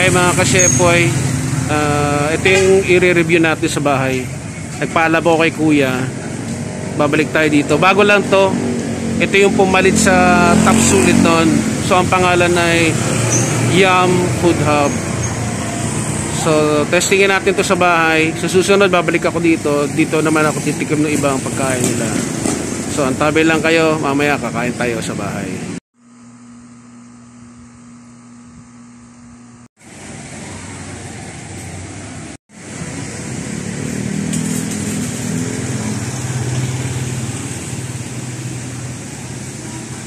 Hi mga ka-Shepoy. Ito yung i-review natin sa bahay. Nagpaalam ako kay kuya. Babalik tayo dito. Bago lang to. Ito yung pumalit sa top sulit nun. So ang pangalan ay Yum Food Hub. So testingin natin to sa bahay. Sa susunod babalik ako dito. Dito naman ako titikim ng ibang pagkain nila. So antabi lang kayo. Mamaya kakain tayo sa bahay.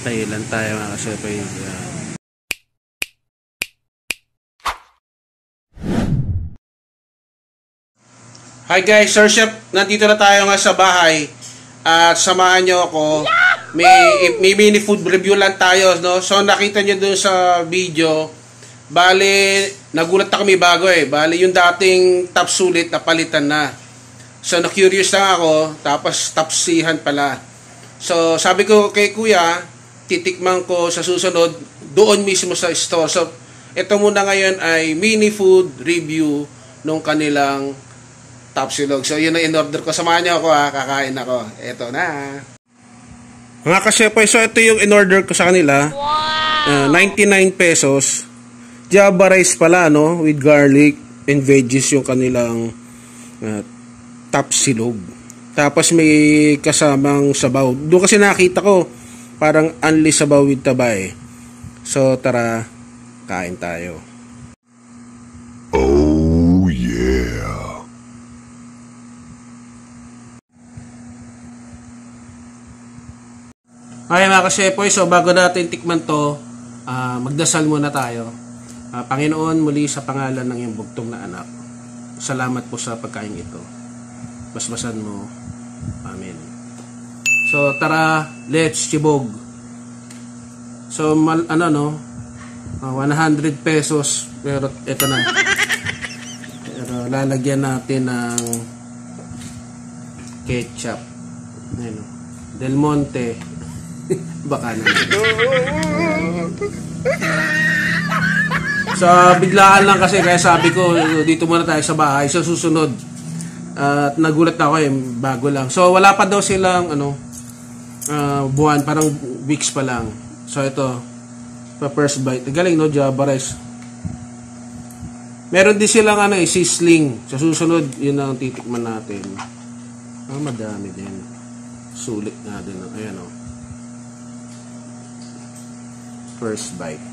Thailand tayo mga ka-Shepoy. Hi guys, Sir Chef, nandito na tayo nga sa bahay at samahan nyo ako. May mini food review lang tayo, no? So nakita nyo dun sa video, bali nagulat na kami bago bali yung dating top sulit napalitan na. So na-curious lang ako, tapos top sihan pala. So sabi ko kay kuya, titikman ko sa susunod doon mismo sa store. So ito muna ngayon ay mini food review nung kanilang top silog. So yun ang in-order ko. Samahan niyo ako kakain ako. Ito na. Mga ka-Shepoy, so ito yung in-order ko sa kanila. 99 pesos. Java rice pala, no? With garlic and veggies yung kanilang top silog. Tapos may kasamang sabaw. Doon kasi nakita ko parang unli sabaw with tabay. So tara, kain tayo. Oh yeah. Okay mga ka-Shepoy, so bago natin tikman to, magdasal muna tayo. Panginoon, muli sa pangalan ng iyong bugtong na anak, salamat po sa pagkain ito. Basbasan mo. Amen. So tara, let's chibog. So 100 pesos, pero ito na. Pero lalagyan natin ng ketchup. Ayun, Del Monte. Baka na. So biglaan lang kasi, kaya sabi ko dito muna tayo sa bahay. So susunod, at nagulat na ako bago lang. So wala pa daw silang buwan, parang weeks pa lang. So ito, first bite. Galing, no? Java rice. Meron din silang sizzling. Sa susunod, yun ang titikman natin. Madami din. Sulit nga din. Ayan, o. First bite.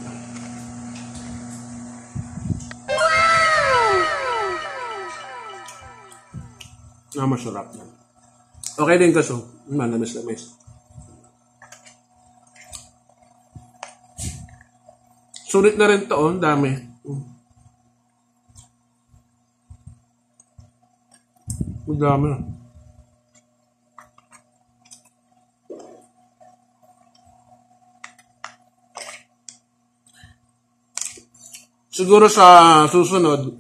Masarap na. Okay din kaso. Manamis-namis. Sulit na rin to, dami. Dami na. Siguro sa susunod,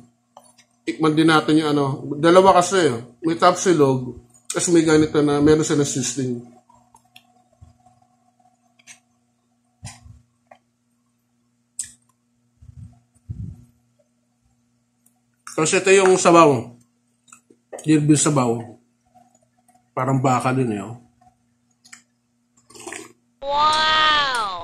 tikman din natin yung dalawa kasi, may top silog, kasi may ganito na, meron sila sizzling. Kasi ito yung sabaw. Yung sabaw. Parang baka din Wow!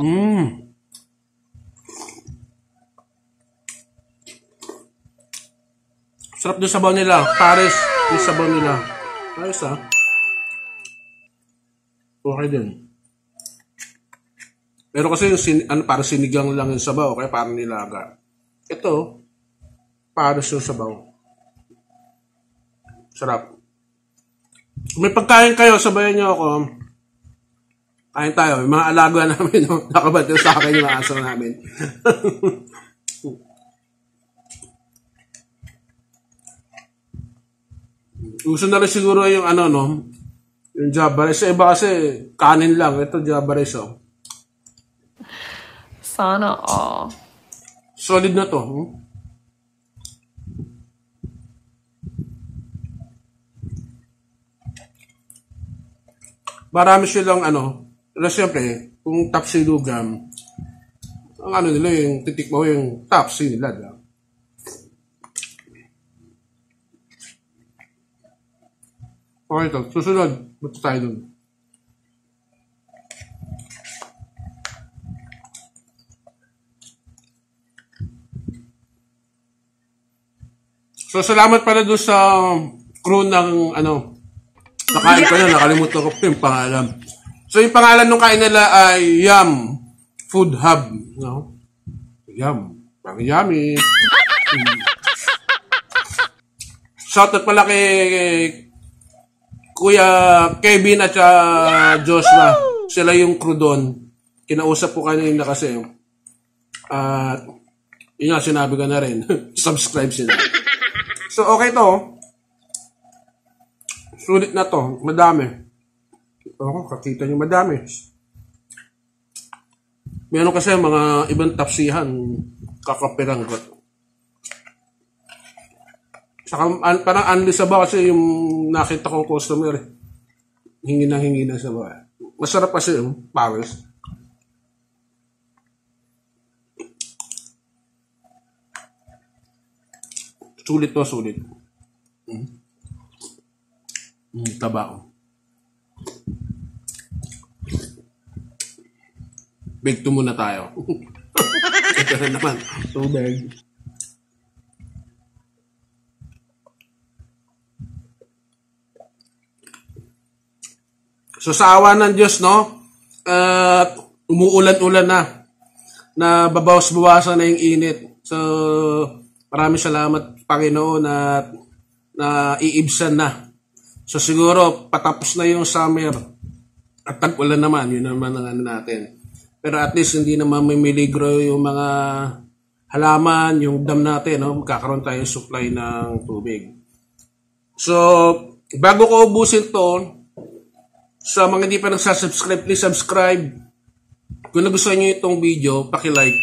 Sarap yung sabaw nila. Pares yung sabaw nila. Ayos Okay din. Pero kasi yung parang sinigang lang yung sabaw, kaya parang nilaga. Ito, pares yung sabaw. Sarap. Kung may pagkain kayo, sabayan nyo ako. Kain tayo. May mga alaga namin, nakabatil sa akin yung aso namin. Gusto na rin siguro yung yung Java rice. Iba kasi kanin lang. Ito Java rice, Sana all. Solid na to. Marami silang pero siyempre, kung tapsi lugam, ang nila yung titikmo yung tapsi nila. Okay to. Susunod. Punta tayo dun. So, salamat pala doon sa crew ng, nakain ko na, nakalimutan ko pa yung pangalan. So, yung pangalan ng kain nila ay Yum Food Hub. No? Yum. Pang yummy. Shoutout pala kay Kuya Kevin at Joshua. Sila yung crew doon. Kinausap ko kanina kasi. At yun nga, sinabi ko na rin. Subscribe sila. So, okay to. Sulit na to. Madami. Kakita nyo madami. Meron kasi mga ibang tapsihan. Kakapiranggot. Saka parang unless ba kasi yung nakita kong customer. Hingi na sa ba. Masarap kasi yung Paris. Sulit to, sulit. Taba. Big to muna tayo. Ito na naman. Tubig. So sa awa ng Diyos, no? Umuulan-ulan na. Na babawas-bawasan na yung init. So, maraming salamat, Panginoon, na iibsan na. So siguro, patapos na yung summer. At tag-ulan naman, yun naman ang natin. Pero at least, hindi naman may miligro yung mga halaman, yung dam natin, no? Magkakaroon tayo supply ng tubig. So, bago ko ubusin to, sa mga hindi pa nagsasubscribe, please subscribe. Kung nagustuhan nyo itong video, paki-like.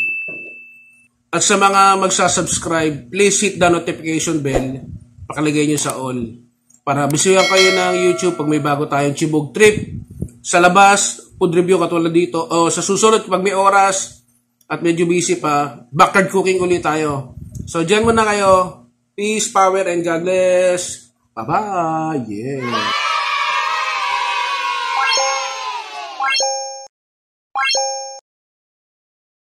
At sa mga magsasubscribe, please hit the notification bell. Pakilagay nyo sa all. Para bisuyan kayo ng YouTube pag may bago tayong Chibog trip. Sa labas, food review katulad dito. O sa susunod, pag may oras at medyo busy pa, backyard cooking ulit tayo. So, dyan muna kayo. Peace, power, and God bless. Bye-bye. Yeah.